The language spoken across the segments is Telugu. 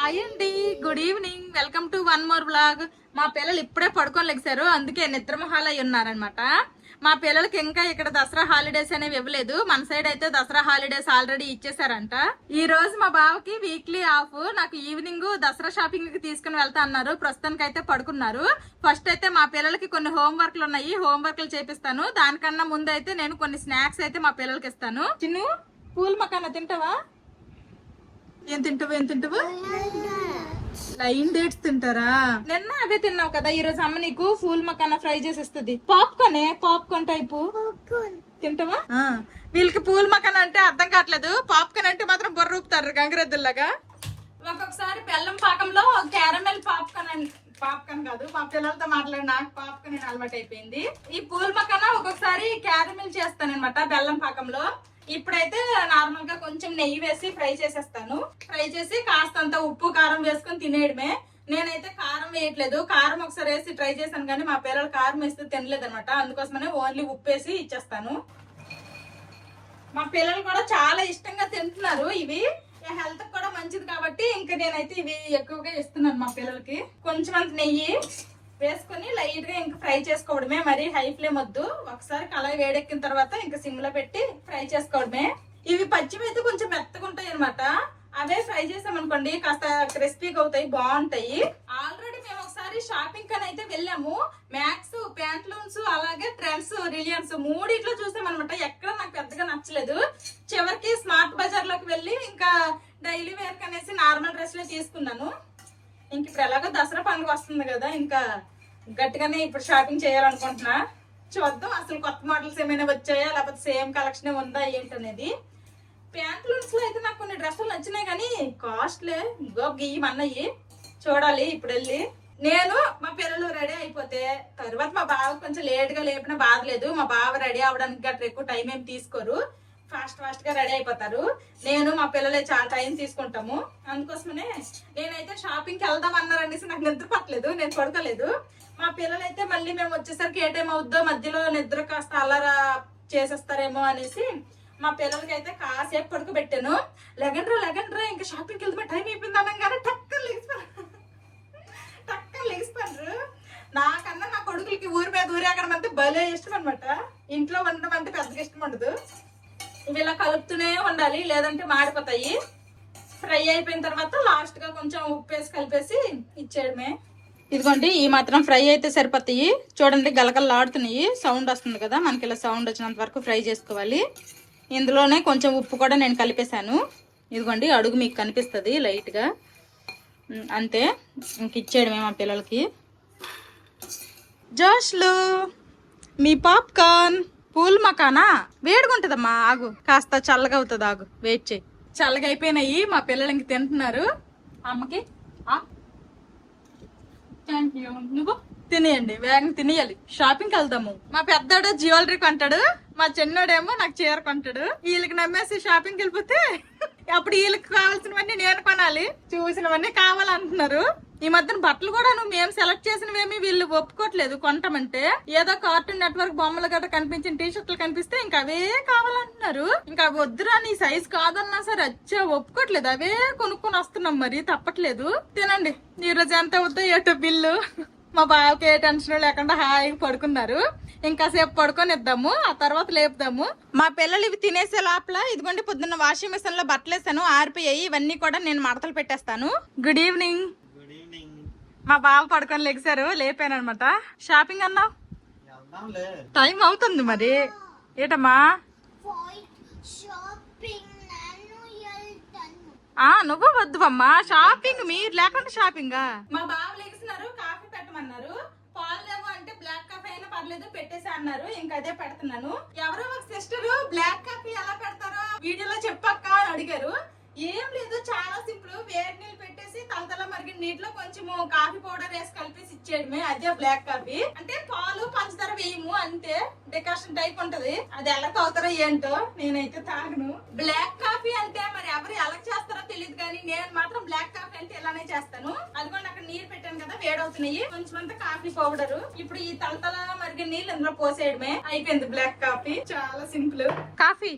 హాయ్ అండి, good evening. Welcome to one more blog. మా పిల్లలు ఇప్పుడే పడుకొని లెగిసారు, అందుకే నిద్రమహాల్ అయి ఉన్నారనమాట. మా పిల్లలకి ఇంకా ఇక్కడ దసరా హాలిడేస్ అనేవి ఇవ్వలేదు. మన సైడ్ అయితే దసరా హాలిడేస్ ఆల్రెడీ ఇచ్చేసారంట. ఈ రోజు మా బావకి వీక్లీ ఆఫ్. నాకు ఈవినింగ్ దసరా షాపింగ్ కి తీసుకుని వెళ్తా అన్నారు. ప్రస్తుతానికి అయితే పడుకున్నారు. ఫస్ట్ అయితే మా పిల్లలకి కొన్ని హోంవర్క్లు ఉన్నాయి, హోంవర్క్లు చేపిస్తాను. దానికన్నా ముందు అయితే నేను కొన్ని స్నాక్స్ అయితే మా పిల్లలకి ఇస్తాను. చిన్ను, పూల్ మకానా తింటావా? ఏం తింటావు? లైన్ డేట్స్ తింటారా? నిన్న అవే తిన్నావు కదా. ఈ రోజు అమ్మ నీకు ఫూల్ మకానా ఫ్రై చేసి ఇస్తుంది. పాప్కార్న్ టైపు తింటావా? వీళ్ళకి పూల్ మకానా అంటే అర్థం కావట్లేదు. పాప్కార్న్ అంటే మాత్రం బొర్ర ఊపుతారు గంగిరెద్దుల్లాగా. ఒక్కొక్కసారి బెల్లం పాకంలో క్యారమెల్ పాప్కార్న్ కాదు, మా పిల్లలతో మాట్లాడి నాకు పాప్కార్న్ అలవాటు అయిపోయింది. ఈ పూల్ మకానా ఒక్కొక్కసారి క్యారమెల్ చేస్తాను అనమాట బెల్లం పాకంలో. ఇప్పుడైతే నార్మల్ గా కొంచెం నెయ్యి వేసి ఫ్రై చేసేస్తాను. ఫ్రై చేసి కాస్తంత ఉప్పు కారం వేసుకొని తినేయడమే. నేనైతే కారం వేయట్లేదు. కారం ఒకసారి వేసి ట్రై చేశాను కానీ మా పిల్లలు కారం వేస్తే తినలేదు అనమాట. అందుకోసమనే ఓన్లీ ఉప్పు వేసి ఇచ్చేస్తాను. మా పిల్లలు కూడా చాలా ఇష్టంగా తింటున్నారు. ఇవి హెల్త్ కూడా మంచిది కాబట్టి ఇంకా నేనైతే ఇవి ఎక్కువగా ఇస్తున్నాను మా పిల్లలకి. కొంచెం అంత నెయ్యి వేసుకుని లైట్ గా ఇంకా ఫ్రై చేసుకోవడమే. మరి హై ఫ్లేమ్ వద్దు. ఒకసారి కళాయి వేడెక్కిన తర్వాత ఇంకా సిమ్ లో పెట్టి ఫ్రై చేసుకోవడమే. ఇవి పచ్చివి అయితే కొంచెం మెత్తగా ఉంటాయి అనమాట. అవే ఫ్రై చేసామనుకోండి కాస్త క్రిస్పీగా అవుతాయి, బాగుంటాయి. ఆల్రెడీ మేము ఒకసారి షాపింగ్ కని అయితే వెళ్ళాము. మ్యాక్స్, ప్యాంట్లూన్స్, అలాగే ట్రెండ్స్, రిలయన్స్ మూడిట్లో చూసామనమాట. ఎక్కడ నాకు పెద్దగా నచ్చలేదు. చివరికి స్మార్ట్ బజార్ లోకి వెళ్ళి ఇంకా డైలీ వేర్ కనేసి నార్మల్ డ్రెస్ లో తీసుకున్నాను. ఇంక ఇప్పుడు ఎలాగో దసరా పండుగ వస్తుంది కదా, ఇంకా గట్టిగానే ఇప్పుడు షాపింగ్ చేయాలనుకుంటున్నా. చూద్దాం అసలు కొత్త మోడల్స్ ఏమైనా వచ్చాయా లేకపోతే సేమ్ కలెక్షన్ ఉందా ఏంటనేది. ప్యాంట్లూన్స్ లో అయితే నాకు కొన్ని డ్రెస్సులు నచ్చినాయి కానీ కాస్ట్లే గీయమన్నాయి. చూడాలి ఇప్పుడు వెళ్ళి. నేను మా పిల్లలు రెడీ అయిపోతే తర్వాత మా బావ కొంచెం లేట్ గా లేపినా బాధలేదు. మా బావ రెడీ అవడానికి గట్రా ఎక్కువ టైం ఏం తీసుకోరు, ఫాస్ట్ గా రెడీ అయిపోతారు. నేను మా పిల్లలే చాలా టైం తీసుకుంటాము. అందుకోసమనే నేనైతే షాపింగ్కి వెళ్దాం అన్నారనేసి నాకు నిద్ర పట్టలేదు, నేను పడుకోలేదు. మా పిల్లలైతే మళ్ళీ మేము వచ్చేసరికి ఏ టైం అవుద్దో, మధ్యలో నిద్ర కాస్త అల్లరా చేసేస్తారేమో అనేసి మా పిల్లలకి అయితే కాసేపు పడుకోబెట్టాను. లెగండ్రా ఇంకా షాపింగ్కి వెళ్తే టైం అయిపోయింది అనగానే టక్కన లెగిసిపోయారు. నాకన్నా నా కొడుకులకి ఊరి మీద ఊరేగడం అంటే భలే ఇష్టం అనమాట. ఇంట్లో ఉండడం అంటే పెద్దగా ఇష్టం ఉండదు. ఇవి ఇలా కలుపుతూనే ఉండాలి, లేదంటే మాడిపోతాయి. ఫ్రై అయిపోయిన తర్వాత లాస్ట్ గా కొంచెం ఉప్పు వేసి కలిపేసి ఇచ్చేయడమే. ఇదిగోండి ఈ మాత్రం ఫ్రై అయితే సరిపోతాయి. చూడండి గలగలలాడుతున్నాయి, సౌండ్ వస్తుంది కదా. మనకి ఇలా సౌండ్ వచ్చినంత వరకు ఫ్రై చేసుకోవాలి. ఇందులోనే కొంచెం ఉప్పు కూడా నేను కలిపేశాను. ఇదిగోండి అడుగు మీకు కనిపిస్తుంది లైట్ గా, అంతే. ఇంక ఇచ్చేయడమే మా పిల్లలకి. జోష్లు, మీ పాప్కార్న్ పూల్ మకానా వేడుకుంటదమ్మా. ఆగు, కాస్త చల్లగా అవుతుంది, ఆగు, వెయిట్ చేయి. చల్లగా అయిపోయినాయి. మా పిల్లలు ఇంక తింటున్నారు. అమ్మకి థ్యాంక్ యూ. నువ్వు తినేయండి, వేగంగా తినేయాలి. షాపింగ్కి వెళ్దాము. మా పెద్దోడు జ్యువెలరీ కొంటాడు, మా చిన్నోడేమో నాకు చీర కొంటాడు. వీళ్ళకి నమ్మేసి షాపింగ్కి వెళ్ళిపోతే అప్పుడు వీళ్ళకి కావాల్సినవన్నీ నేను కొనాలి. చూసినవన్నీ కావాలంటున్నారు. ఈ మధ్యన బట్టలు కూడా మేము సెలెక్ట్ చేసినవేమి వీళ్ళు ఒప్పుకోవట్లేదు కొంటామంటే. ఏదో కార్టూన్ నెట్వర్క్ బొమ్మలు గట్రా కనిపించిన టీ షర్ట్లు కనిపిస్తే ఇంకా అవే కావాలంటున్నారు. ఇంకా వద్దురా నీ సైజ్ కాదన్నా సరే అచ్చా ఒప్పుకోవట్లేదు. అవే కొనుక్కొని వస్తున్నాం, మరి తప్పట్లేదు. తినండి. ఈ రోజు ఎంత అవుతాయి ఏటో బిల్లు. మా బావకి ఏ టెన్షన్ లేకుండా హాయిగా పడుకున్నారు. ఇంకాసేపు పడుకొని ఇద్దాము, ఆ తర్వాత లేపుదాము. మా పిల్లలు ఇవి తినేసే లోపల ఇదిగోండి పొద్దున్న వాషింగ్ మిషన్ లో బట్టలు వేసాను, ఆరిపోయాయి. ఇవన్నీ కూడా నేను మడతలు పెట్టేస్తాను. Good evening. మా బావ పడుకొని లెగిసారు, లేపాను అనమాట. షాపింగ్ అన్నావు, టైం అవుతుంది మరి. ఏటమ్మా నువ్వు వద్దు అమ్మా, షాపింగ్ మీరు లేకుండా షాపింగా. మా బావ లెగిసినారు, కాఫీ పెట్టమన్నారు. పాలు లేవు అంటే బ్లాక్ కాఫీ అయినా పర్లేదు పెట్టేసి అన్నారు. ఇంకా అదే పెడుతున్నాను. ఎవరో ఒక సిస్టర్ బ్లాక్ కాఫీ ఎలా పెడతారో వీడియోలో చెప్పక్క అని అడిగారు. ఏం లేదు, చాలా సింపుల్. వేడి నీళ్ళు పెట్టేసి తలతల మరిగిన నీటిలో కొంచెం కాఫీ పౌడర్ వేసి కలిపేసి ఇచ్చేయడమే. అదే బ్లాక్ కాఫీ. అంటే పాలు పంచదార వేయము, అంతే. డికాషన్ టైప్ ఉంటది. అది ఎలా తాగుతారో ఏంటో, నేనైతే తాగను. బ్లాక్ కాఫీ అంటే మరి ఎవరు ఎలా చేస్తారో తెలియదు కానీ నేను మాత్రం బ్లాక్ కాఫీ అంటే ఇలానే చేస్తాను. అదిగోండి అక్కడ నీరు పెట్టాను కదా, వేడవుతున్నాయి. కొంచెం అంతా కాఫీ పౌడర్. ఇప్పుడు ఈ తలతల మరిగిన నీళ్ళు ఇందులో పోసేయడమే. అయిపోయింది బ్లాక్ కాఫీ. చాలా సింపుల్. కాఫీ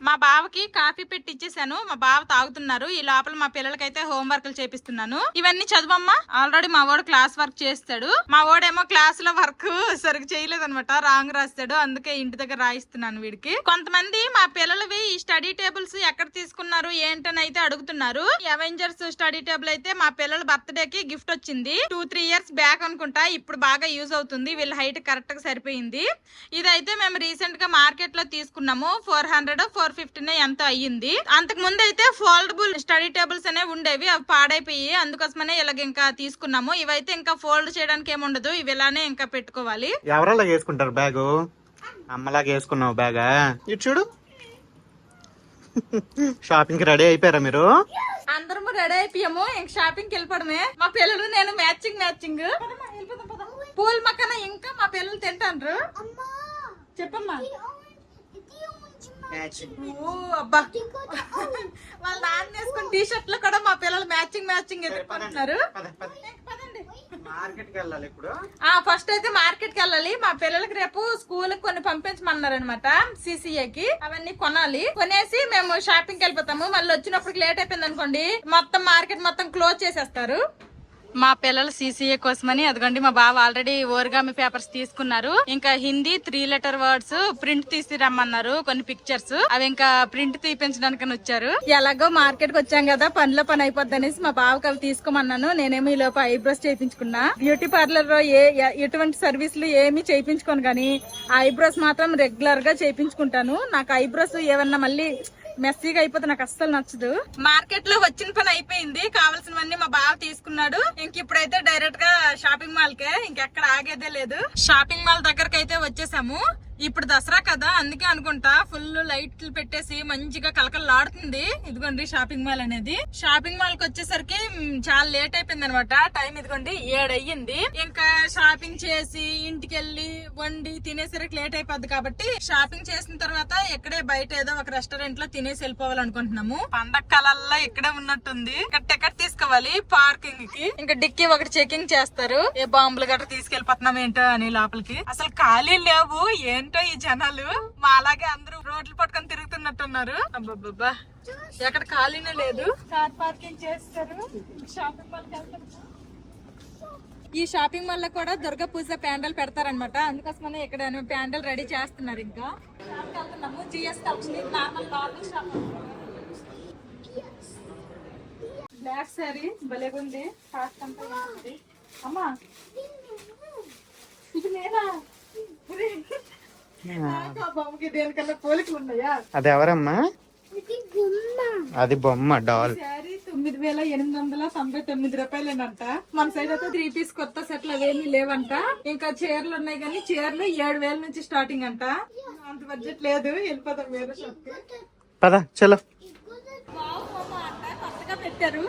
మా బావకి కాఫీ పెట్టి ఇచ్చేసాను, మా బావ తాగుతున్నారు. ఈ లోపల మా పిల్లలకైతే హోంవర్క్లు చేపిస్తున్నాను. ఇవన్నీ చదువమ్మా. ఆల్రెడీ మా వాడు క్లాస్ వర్క్ చేస్తాడు. మా వాడేమో క్లాస్ లో వర్క్ సరిగ్గా చేయలేదు అనమాట, రాంగ్ రాస్తాడు. అందుకే ఇంటి దగ్గర రాయిస్తున్నాను వీడికి. కొంతమంది మా పిల్లలవి ఈ స్టడీ టేబుల్స్ ఎక్కడ తీసుకున్నారు ఏంటని అయితే అడుగుతున్నారు. అవెంజర్స్ స్టడీ టేబుల్ అయితే మా పిల్లల బర్త్డే కి గిఫ్ట్ వచ్చింది 2-3 ఇయర్స్ బ్యాక్ అనుకుంటా. ఇప్పుడు బాగా యూజ్ అవుతుంది, వీళ్ళ హైట్ కరెక్ట్ గా సరిపోయింది. ఇదైతే మేము రీసెంట్ గా మార్కెట్ లో తీసుకున్నాము. 400-450 ఎంతో అయ్యింది. అంతకు ముందు అయితే ఫోల్డబుల్ స్టడీ టేబుల్స్ అనేవి ఉండేవి, అవి పాడైపోయి అందుకోసమనే ఇలాగ ఇంకా తీసుకున్నాము. ఇవైతే ఇంకా ఫోల్డ్ చేయడానికి ఏమి ఉండదు, ఇవి ఇలానే ఇంకా పెట్టుకోవాలి. ఎవరలా వేసుకుంటారు బ్యాగు? అమ్మలాగా వేసుకున్నావు బ్యాగా. ఇటు చూడు. షాపింగ్ కి రెడీ అయిపోయారా మీరు? అందరము రెడీ అయిపోయాము, ఇంక షాపింగ్ కి వెళ్ళిపోవడమే. మా పిల్లలు నేను మ్యాచింగ్ పూల్ మక్కన ఇంకా మా పిల్లలు తింటారు. చెప్పమ్మా. ఓ అబ్బా, వాళ్ళ నాన్న వేసుకుని టీ షర్ట్లు కూడా మా పిల్లలు మ్యాచింగ్ ఎదుర్కొంటున్నారు. మార్కెట్ కి వెళ్ళాలి ఇప్పుడు. ఫస్ట్ అయితే మార్కెట్ కి వెళ్ళాలి. మా పిల్లలకి రేపు స్కూల్ కి కొన్ని పంపించమన్నారు అనమాట, సిసిఏకి. అవన్నీ కొనాలి. కొనేసి మేము షాపింగ్ కి వెళ్ళిపోతాము. మళ్ళీ వచ్చినప్పుడు లేట్ అయిపోయింది అనుకోండి, మొత్తం మార్కెట్ మొత్తం క్లోజ్ చేసేస్తారు. మా పిల్లలు సిసిఏ కోసమని అదిగోండి మా బావ ఆల్రెడీ ఓరిగామి పేపర్స్ తీసుకున్నారు. ఇంకా హిందీ 3 లెటర్ వర్డ్స్ ప్రింట్ తీసి రమ్మన్నారు, కొన్ని పిక్చర్స్ అవి ఇంకా ప్రింట్ తీపించడానికి వచ్చారు. ఎలాగో మార్కెట్ కి వచ్చాం కదా, పనిలో పని అయిపోద్ది అనేసి మా బావకి అవి తీసుకోమన్నాను. నేనేమో ఈ లోపు ఐబ్రోస్ చేయించుకున్నా. బ్యూటీ పార్లర్ లో ఎటువంటి సర్వీసులు ఏమి చేయించుకోను, కానీ ఐబ్రోస్ మాత్రం రెగ్యులర్ గా చేయించుకుంటాను. నాకు ఐబ్రోస్ ఏమన్నా మళ్ళీ మెస్సీగా అయిపోతే నాకు అస్సలు నచ్చదు. మార్కెట్ లో వచ్చిన పని అయిపోయింది, కావాల్సినవన్నీ మా బావ తీసుకున్నాడు. ఇంక ఇప్పుడైతే డైరెక్ట్ గా షాపింగ్ మాల్ కే, ఇంకెక్కడ ఆగేదే లేదు. షాపింగ్ మాల్ దగ్గరకు అయితే వచ్చేసాము. ఇప్పుడు దసరా కదా, అందుకే అనుకుంటా ఫుల్ లైట్లు పెట్టేసి మంచిగా కలకలాడుతుంది. ఇదిగోండి షాపింగ్ మాల్ అనేది. షాపింగ్ మాల్ కి వచ్చేసరికి చాలా లేట్ అయిపోయింది అనమాట. టైం ఇదిగోండి 7 అయ్యింది. ఇంకా షాపింగ్ చేసి ఇంటికి వెళ్ళి వండి తినేసరికి లేట్ అయిపోద్ది. కాబట్టి షాపింగ్ చేసిన తర్వాత ఇక్కడే బయట ఏదో ఒక రెస్టారెంట్ లో తినేసి వెళ్ళిపోవాలనుకుంటున్నాము. పండగ కాలాల్లో ఇక్కడే ఉన్నట్టుంది. ఇక్కడ టికెట్ తీసుకోవాలి పార్కింగ్ కి. ఇంకా డిక్కీ ఒకటి చెకింగ్ చేస్తారు, ఏ బాంబులు గట్రా తీసుకెళ్లిపోతున్నాం ఏంటో అని లోపలికి. అసలు ఖాళీ లేవు, ఏంటో ఈ జనాలు మా అలాగే అందరూ రోడ్లు పట్టుకొని తిరుగుతున్నట్టున్నారు. అబ్బబ్బా, ఎక్కడ ఖాళీనే లేదు. కార్ పార్కింగ్ చేస్తారు. షాపింగ్ మాల్ కి వెళ్తారు. ఈ షాపింగ్ మాల్ లో కూడా దుర్గా పూజ ప్యాండల్ పెడతారనమాట, అందుకోసమనే ఇక్కడ ప్యాండల్ రెడీ చేస్తున్నారు. ఇంకా వెళ్తున్నాము GS collection, normal shop. Black sari భలేగుంది, కాస్ట్ అంతా ఉంది. అమ్మా ఇది నేనా? అది ఎవరమ్మా? అది బొమ్మ డాల్. 9,899 రూపాయలేనంట. మన సైడ్ అయితే 3 పీస్ కొత్త సెట్లు అవేమీ లేవంట. ఇంకా చీరలు ఉన్నాయి కానీ చీరలు 7,000 నుంచి స్టార్టింగ్ అంట. అంత బడ్జెట్ లేదు, వెళ్ళిపోతాం వేరే షాప్ కి. పద చలో. కొత్తగా పెట్టారు,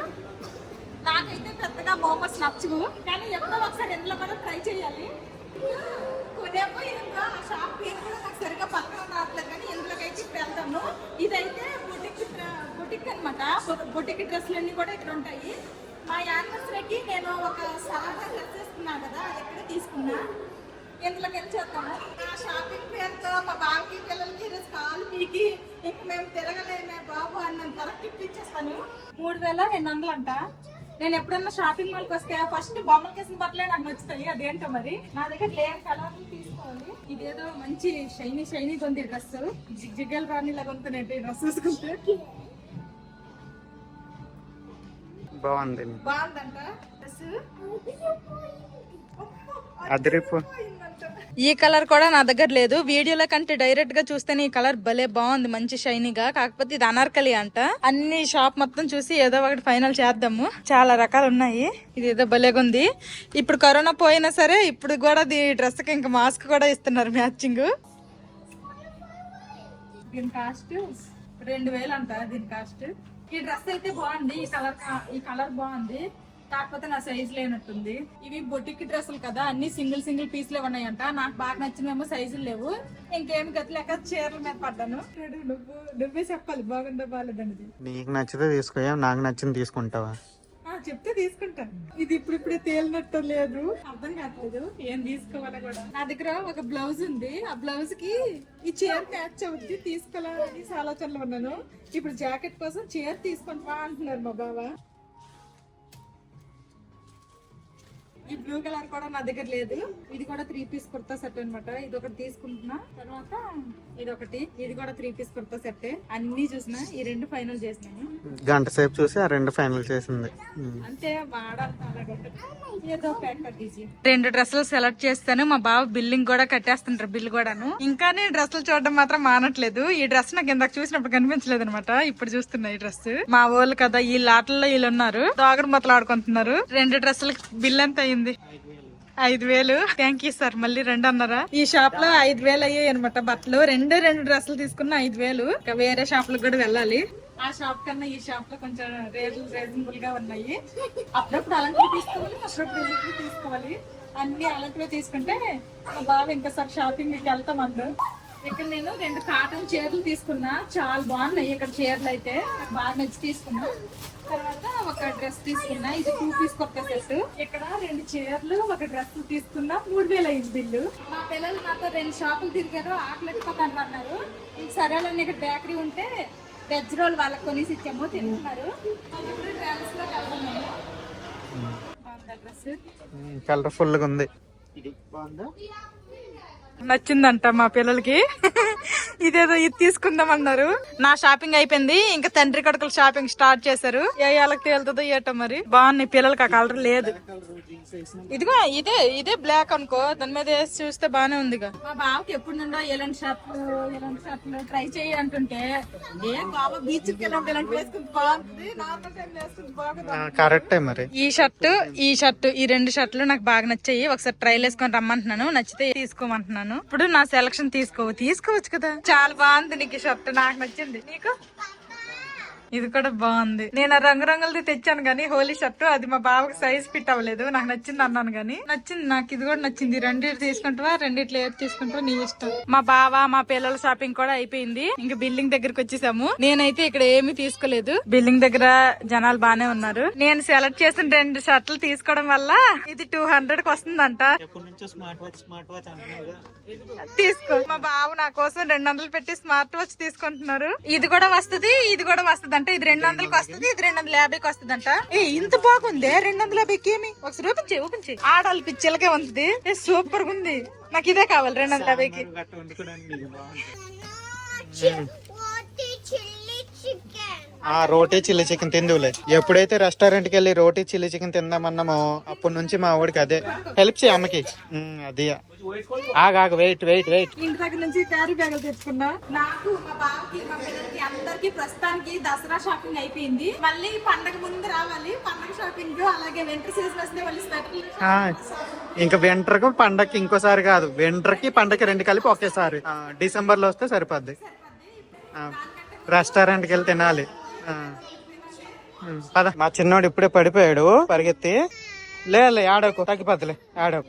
నాకైతే పెద్దగా మోమోస్ నచ్చవు, కానీ ఎప్పుడో ఒకసారి ఇందులో కూడా ట్రై చేయాలి. కొనేమో ఇందులో ఆ షాప్ పేరు కూడా నాకు సరిగ్గా పక్కన రావట్లేదు, కానీ ఇందులోకైతే ఇప్పుడు వెళ్తాము. ఇదైతే బుటిక్ అనమాట. బుటిక్ డ్రెస్లు అన్ని కూడా ఇక్కడ ఉంటాయి. మా యానివర్సరీకి నేను ఒక సలహా డ్రెస్ తీసుకున్నాను కదా, అది ఎక్కడ తీసుకున్నా. ఇందులోకి వెళ్ళి చేస్తాము. ఆ షాపింగ్ పేరుతో మా బాబుకి పిల్లలకి ఈరోజు కాలు పీకి ఇంక మేము తిరగలేమే బాబు అని నేను కరెక్ట్ ఇప్పించేస్తాను. 3,200 అంట. నేను ఎప్పుడన్నా షాపింగ్ మాల్కి వస్తే ఫస్ట్ బొమ్మలు కేసిన బట్టలే నాకు నచ్చుతాయి. అదేంటో మరి నా దగ్గర లేని కలర్ తీసుకోవాలి. ఇదేదో మంచి షైనీ కొంది డ్రెస్, జిగ్గలు రాణిలా కొంటున్నట్టు డ్రెస్ చూసుకుంటే బాగుందంట డ్రెస్. ఈ కలర్ కూడా నా దగ్గర లేదు, వీడియోలో కంటే డైరెక్ట్ గా చూస్తేనే ఈ కలర్ భలే బాగుంది, మంచి షైనీగా. కాకపోతే ఇది అనార్కలి అంట. అన్ని షాప్ మొత్తం చూసి ఏదో ఒకటి ఫైనల్ చేద్దాము. చాలా రకాలు ఉన్నాయి. ఇది ఏదో భలేగుంది. ఇప్పుడు కరోనా పోయినా సరే ఇప్పుడు కూడా డ్రెస్ కి ఇంకా మాస్క్ కూడా ఇస్తున్నారు మ్యాచింగ్. దీని కాస్ట్ 2,000 అంట. దీని కాస్ట్. ఈ డ్రెస్ అయితే బాగుంది, ఈ కలర్ బాగుంది, కాకపోతే నా సైజ్ లేనట్టుంది. ఇవి బొటిక్ డ్రెస్సులు కదా, అన్ని సింగిల్ పీస్లే ఉన్నాయంట. నాకు బాగా నచ్చినేమో సైజులు లేవు. ఇంకేం గతిలేక చీరల మీద పడ్డాను. నువ్వే చెప్పాలి బాగుందా బాగాలేదనేది. నీకు నచ్చితే తీసుకో, నాకు నచ్చింది తీసుకుంటావా? చెప్తే తీసుకుంటాను. ఇది ఇప్పుడిప్పుడే తేలినట్టు లేదు, అర్థం కావట్లేదు ఏం తీసుకోవాలో కూడా. నా దగ్గర ఒక బ్లౌజ్ ఉంది, ఆ బ్లౌజ్ కి ఈ చీర మ్యాచ్ అవుద్ది, తీసుకోవాలని ఆలోచనలో ఉన్నాను. ఇప్పుడు జాకెట్ కోసం చీర తీసుకుంటా అంటున్నారు మా బావ. ఈ బ్లూ కలర్ కూడా నా దగ్గర లేదు. ఇది కూడా 3 పీస్ కుర్తా సెట్ అన్నమాట. ఇది ఒకటి తీసుకుంటున్నా, తర్వాత ఇది కూడా 3 పీస్ కుర్తా సెట్. అన్ని చూసిన ఈ 2 ఫైనల్ చేసినాను. గంట సేపు చూసి ఆ 2 ఫైనల్ చేసింది. అంటే ఏదో 2 డ్రెస్సులు సెలెక్ట్ చేస్తాను. మా బావ బిల్లింగ్ కూడా కట్టేస్తుంటారు, బిల్ కూడాను. ఇంకా నేను డ్రెస్సులు చూడడం మాత్రం మానట్లేదు. ఈ డ్రెస్ నాకు ఇందాక చూసినప్పుడు కనిపించలేదు అనమాట, ఇప్పుడు చూస్తున్నా ఈ డ్రెస్. మా వాళ్ళు కదా ఈ లాటల్లో వీళ్ళు ఉన్నారు, దాగుడు మొత్తలు ఆడుకుంటున్నారు. 2 డ్రెస్సులకి బిల్ ఎంత అయింది? 5,000. Thank you sir. మళ్ళీ 2 అన్నారా? ఈ షాప్ లో 5,000 అయ్యాయి అనమాట బట్టలు. 2 డ్రెస్సులు తీసుకున్న 5,000. ఇంకా వేరే షాప్ లకు కూడా వెళ్ళాలి. ఆ షాప్ కన్నా ఈ షాప్ లో కొంచెం రేట్లు రీజనబుల్ గా ఉన్నాయి. అప్పుడప్పుడు అలాంటివి తీసుకోవాలి, అప్పుడప్పుడు ఇలాంటివి తీసుకోవాలి. అన్ని అలాంటివి తీసుకుంటే మా బావ ఇంకోసారి షాపింగ్ కి వెళ్తాం అందరూ. ఇక్కడ నేను 2 కాటన్ చీరలు తీసుకున్నా, చాలా బాగున్నాయి ఇక్కడ చీరలు అయితే, నాకు బాగా నచ్చి తీసుకున్నా. తర్వాత ఒక డ్రెస్ తీసుకున్నా, ఇది 2 పీస్ కొత్త సెట్. ఇక్కడ 2 చీరలు, ఒక డ్రెస్ తీసుకున్నా, 3,000 అయింది బిల్లు. మా పిల్లలు నాతో 2 షాపులు తిరిగారు, ఆకలిపోతాను అన్నారు. సరేలని ఇక్కడ బేకరీ ఉంటే వెజ్ రోల్ వాళ్ళకి కొనేసి ఇచ్చాము, తింటున్నారు. ట్రావెల్స్ లో వెళ్తున్నాము. డ్రెస్ కలర్ఫుల్ గా ఉంది. ఇది బాగుందా? నచ్చిందంట మా పిల్లలకి. ఇదేదో ఇది తీసుకుందాం అన్నారు. నా షాపింగ్ అయిపోయింది, ఇంకా తండ్రి కొడుకులు షాపింగ్ స్టార్ట్ చేశారు. ఏ వాళ్ళకి తేలుతుందో ఏటో మరి. బాగున్నాయి పిల్లలకి, ఆ కలర్ లేదు. ఇదిగో ఇదే బ్లాక్ అనుకో, దాని మీద వేసి చూస్తే బానే ఉంది. మా బావకి ఎప్పుడు నుండో ఇలాంటి షర్ట్లు ట్రై చేయి అంటుంటే, ఏ బాబా బీచ్ కి వెళ్ళి ఇలాంటి వేసుకుంటే బాగుంటుంది, నార్మల్ టైం వేసుకుంటే బాగుంది. కరెక్టే మరి. ఈ షర్టు ఈ 2 షర్ట్లు నాకు బాగా నచ్చాయి. ఒకసారి ట్రైల్ వేసుకొని రమ్మంటున్నాను, నచ్చితే తీసుకోమంటున్నాను. ఇప్పుడు నా సెలక్షన్ తీసుకోవచ్చు కదా. చాలా బాగుంది నీకు షర్ట్, నాకు నచ్చింది. నీకు? ఇది కూడా బాగుంది. నేను రంగురంగులది తెచ్చాను గానీ హోలీ షర్ట్, అది మా బావకి సైజ్ ఫిట్ అవ్వలేదు. నాకు నచ్చింది అన్నాను గానీ నచ్చింది, నాకు ఇది కూడా నచ్చింది. 2 తీసుకుంటావా, 2 ఏది తీసుకుంటావా నీ ఇష్టం. మా బావ మా పిల్లల షాపింగ్ కూడా అయిపోయింది. ఇంకా బిల్డింగ్ దగ్గరకు వచ్చేసాము. నేనైతే ఇక్కడ ఏమీ తీసుకోలేదు. బిల్డింగ్ దగ్గర జనాలు బానే ఉన్నారు. నేను సెలెక్ట్ చేసిన 2 షర్ట్లు తీసుకోవడం వల్ల ఇది 200కి వస్తుందంట. తీసుకో. మా బావ నా కోసం 200 పెట్టి స్మార్ట్ వాచ్ తీసుకుంటున్నారు. ఇది కూడా వస్తుంది, ఇది కూడా వస్తుంది అంట. ఇది 200కి వస్తుంది, ఇది 250కి వస్తుంది అంట. ఇంత బాగుంది 250కి. ఏమి ఒకసారి ఓపెన్ చేయి. ఆడాలి పిచ్చిలకే ఉంది, సూపర్ గా ఉంది. నాకు ఇదే కావాలి 250కి. రోటీ చిల్లీ చికెన్ తిందులే. ఎప్పుడైతే రెస్టారెంట్ కి వెళ్ళి రోటీ చిల్లీ చికెన్ తిందామన్నామో అప్పటి నుంచి మా ఊడికి అదే. హెల్ప్ చేయి అమ్మకి. అది ఆగాగు, వెయిట్. ఇంటి దగ్గర నుంచి క్యారీ బ్యాగులు తెచ్చుకున్నా. నాకు మా బావకి మా పిల్లలకి అందరికి ప్రస్తుతానికి దసరా షాపింగ్ అయిపోయింది. మళ్ళీ పండగ ముందు రావాలి పండగ షాపింగ్. అలాగే వింటర్ సీజన్ వస్తే మళ్ళీ స్వెటర్లు. ఇంకా వింటర్ కు పండగకి ఇంకోసారి కాదు, వింటర్ కి పండగకి 2 కలిపి ఒకేసారి డిసెంబర్ లో వస్తే సరిపోద్ది. రెస్టారెంట్ కి వెళ్ళి తినాలి. పద. మా చిన్నోడు ఇప్పుడే పడిపోయాడు పరిగెత్తి. లేదు ఆడకు, తగ్గిపోద్దులే, ఆడకు.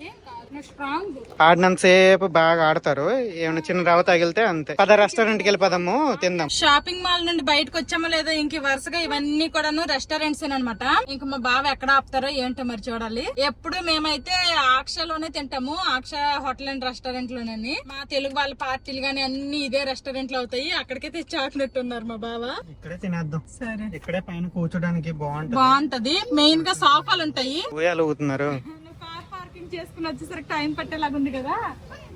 ఆడినంత సేపు బాగా ఆడతారు, ఏమైనా చిన్న రవ్వ తగిలితే అంతే. పద రెస్టారెంట్ కి వెళ్ళి పదము తిందాం. షాపింగ్ మాల్ నుండి బయటకు వచ్చామో లేదో ఇంక వరుసగా ఇవన్నీ కూడాను రెస్టారెంట్స్ అనమాట. ఇంక మా బావ ఎక్కడ ఆపుతారో ఏంటో మరి చూడాలి. ఎప్పుడు మేమైతే ఆక్షలోనే తింటాము, ఆక్ష హోటల్ అండ్ రెస్టారెంట్ లోనే. మా తెలుగు వాళ్ళ పార్టీలు గానీ అన్ని ఇదే రెస్టారెంట్ లో అవుతాయి. అక్కడికే తెచ్చి ఆపినట్టున్నారు మా బావ. ఇక్కడే తినేద్దాం. సరే, ఇక్కడే పైన కూర్చోడానికి బాగుంటది. మెయిన్ గా సోఫాలు ఉంటాయి. ఊయాలు ఊతున్నారు. చేసుకుని వచ్చేసరికి టైం పట్టేలాగా ఉంది కదా,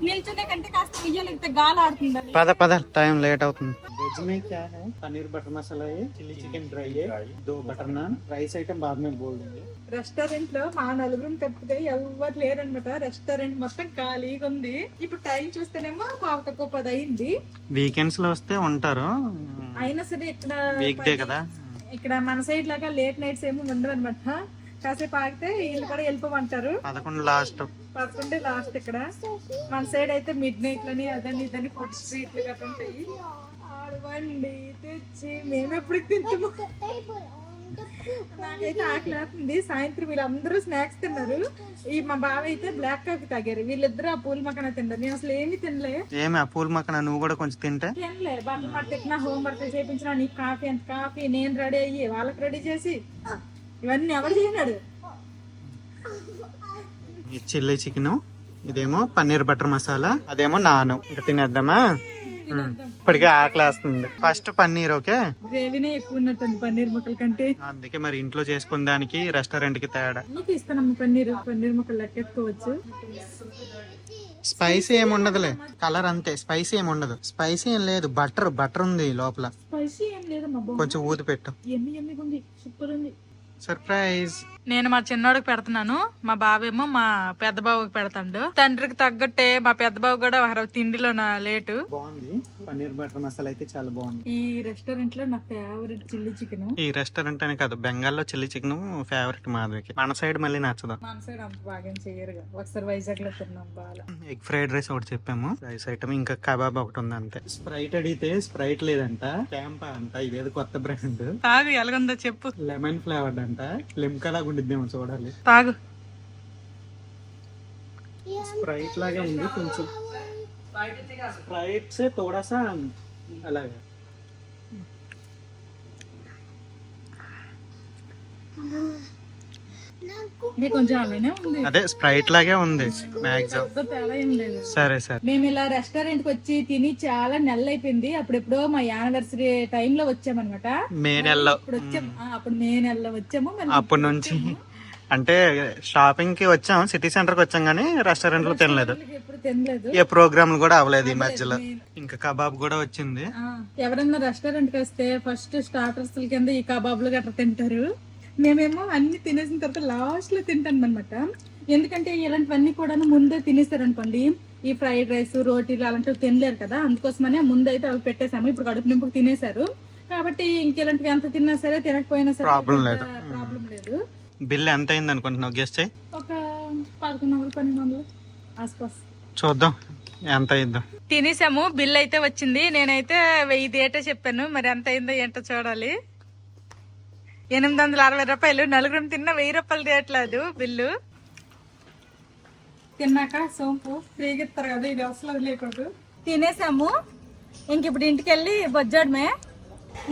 నిల్చునే కంటే కాస్త ఉయ్యాలైతే గాలి ఆడుతుంది. పద టైం లేట్ అవుతుంది. వెజ్ में क्या है? पनीर बटर मसाला है, चिली चिकन ड्राई है, 2 बटर नान, राइस आइटम बाद में बोल देंगे. రెస్టారెంట్ లో మా నలుగురం తప్పితే ఎవరు లేరనమాట. రెస్టారెంట్ మొత్తం ఖాళీగా ఉంది. ఇప్పుడు టైం చూస్తేనేమో 9:10 అయింది. వీకెండ్స్ లో వస్తే ఉంటారు, అయినా సరే ఇక్కడ వీక్ డే కదా. ఇక్కడ మన సైడ్ లాగా లేట్ నైట్స్ ఏమో ఉండవు అనమాట. కాసేపు ఆగితే వీళ్ళు కూడా వెళ్ళిపోమంటారు. 11 లాస్ట్. ఇక్కడ మన సైడ్ అయితే మిడ్ నైట్ లని అదని ఇదని ఫుడ్ స్ట్రీట్లు గట్రా ఉంటాయి. ఆడవండి తెచ్చి మేము ఎప్పుడు తింటాము. నాకైతే ఆకలి అవుతుంది. సాయంత్రం వీళ్ళందరూ స్నాక్స్ తిన్నారు. ఈ మా బావ అయితే బ్లాక్ కాఫీ తాగారు. వీళ్ళిద్దరు ఆ పూల మక్కన తిన్నారు. నేను అసలు ఏమి తినలే. ఏమి ఆ పూల మక్కన నువ్వు కూడా కొంచెం తినలే. బట్టలు పట్టిన హోంవర్క్ చేయించిన నీకు కాఫీ ఎంత కాఫీ నేను రెడీ అయ్యి వాళ్ళకి రెడీ చేసి ఇవన్నీ ఎవరు చేయనాడు? ఇది చిల్లీ చికెన్, ఇదేమో పన్నీర్ బటర్ మసాలా, అదేమో నాను. ఇంకా తినేద్దామా? ఇప్పటికే ఆకలి వేస్తుంది. ఫస్ట్ పన్నీర్. ఓకే, గ్రేవీనే ఎక్కువ ఉన్నట్టుంది పన్నీర్ ముక్కల కంటే. అందుకే మరి ఇంట్లో చేసుకున్న దానికి రెస్టారెంట్ కి తేడా. ఇస్తానమ్మ పన్నీర్ ముక్కలు లెక్కెత్తుకోవచ్చు. స్పైసీ ఏమి ఉండదులే, కలర్ అంతే. స్పైసీ ఏమి ఉండదు. స్పైసీ ఏం లేదు, బటర్ ఉంది లోపల. స్పైసీ ఏం లేదమ్మా, కొంచెం ఊది పెట్టు. ఎమ్మి ఉంది, సూపర్ ఉంది. సర్ప్రైజ్. నేను మా చిన్నోడికి పెడుతున్నాను, మా బాబేమో మా పెద్ద బాబుకి పెడతాడు. తండ్రికి తగ్గట్టే మా పెద్ద బాబు కూడా తిండిలో నా లేటు. బాగుంది, పన్నీర్ బటర్ మసాలా అయితే చాలా బాగుంది. ఈ రెస్టారెంట్ లో నా ఫేవరెట్ చిల్లీ చికెన్. ఈ రెస్టారెంట్ అనే కాదు, బెంగాల్లో చిల్లీ చికెన్ ఫేవరెట్ మాధవికి. మన సైడ్ మళ్ళీ నచ్చదు. మన సైడ్ అంత బాగా చేయరుగా. ఒకసారి వైజాగ్ లో తిన్నాం బాగా. ఎగ్ ఫ్రైడ్ రైస్ ఒకటి చెప్పాము, రైస్ ఐటమ్, ఇంకా కబాబ్ ఒకటి ఉంది అంతే. స్ప్రైట్ అడిగితే స్ప్రైట్ లేదంట, క్యాంపా అంట. ఇదేదో కొత్త బ్రాండ్. తాగు, ఎలాగుందో చెప్పు. లెమన్ ఫ్లేవర్డ్ అంట, లిమ్కా లాగా ఉండిద్దేమో, చూడాలి. తాగు. స్ప్రైట్ లాగే ఉంది కొంచెం. స్ప్రైట్ సే थोड़ा सा అలాగే. కొంచెం అలానే ఉంది, అదే స్ప్రైట్ లాగే ఉంది మాక్సిమం. తేడా ఏం లేదు. సరే సరే. మేము ఇలా రెస్టారెంట్ కి వచ్చి తిని చాలా నెలలు అయిపోయింది. అప్పుడెప్పుడో మా యానివర్సరీ టైమ్ లో వచ్చామన్నమాట. మే నెలలో. ఇప్పుడు వచ్చాము, అప్పుడు మే నెలలో వచ్చాము. అప్పటి నుంచి అంటే షాపింగ్ కి వచ్చాం, సిటీ సెంటర్ కి వచ్చాం కానీ రెస్టారెంట్ లో తినలేదు. ఎప్పుడు తినలేదు, ఏ ప్రోగ్రామ్ కూడా అవ్వలేదు ఈ మధ్యలో. ఇంకా కబాబ్ కూడా వచ్చింది. ఎవరన్నా రెస్టారెంట్ కి వస్తే ఫస్ట్ స్టార్టర్స్ కింద ఈ కబాబ్లు గట్రా తింటారు. మేమేమో అన్ని తినేసిన తర్వాత లాస్ట్ లో తింటాం అనమాట. ఎందుకంటే ఇలాంటివన్నీ కూడా ముందే తినేస్తారు అనుకోండి, ఈ ఫ్రైడ్ రైస్, రోటీలు అలాంటివి తినలేరు కదా. అందుకోసమనే ముందైతే అవి పెట్టేసాము. ఇప్పుడు కడుపు నింపుకు తినేసారు కాబట్టి ఇంకెలాంటివి ఎంత తిన్నా సరే తినకపోయినా సరే ప్రాబ్లం లేదు. బిల్ ఎంత అయింది అనుకుంటున్నావు? గెస్ట్ చేయి. ఒక 1100-1200 ఆస్పాస్. చూద్దాం ఎంత అయిందో. తినేసాము, బిల్ అయితే వచ్చింది. నేనైతే 1000 డేటా చెప్పాను, మరి ఎంత అయిందో ఏంటో చూడాలి. 860 రూపాయలు. నలుగురం తిన్న 1000 రూపాయలు తీయట్లేదు బిల్లు. తిన్నాక సోంపు ఫ్రీగా ఇస్తారు కదా, ఇది అసలు వదిలేకూడదు. తినేసాము, ఇంక ఇప్పుడు ఇంటికి వెళ్ళి బొజ్జాడమే.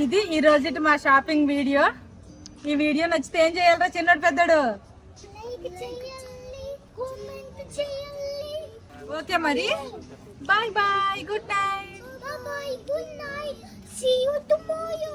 ఇది ఈ రోజు మా షాపింగ్ వీడియో. ఈ వీడియో నచ్చితే ఏం చేయాలరా చిన్నోడు పెద్దోడు? ఓకే మరి, bye bye, good night. Bye bye, good night. See you tomorrow.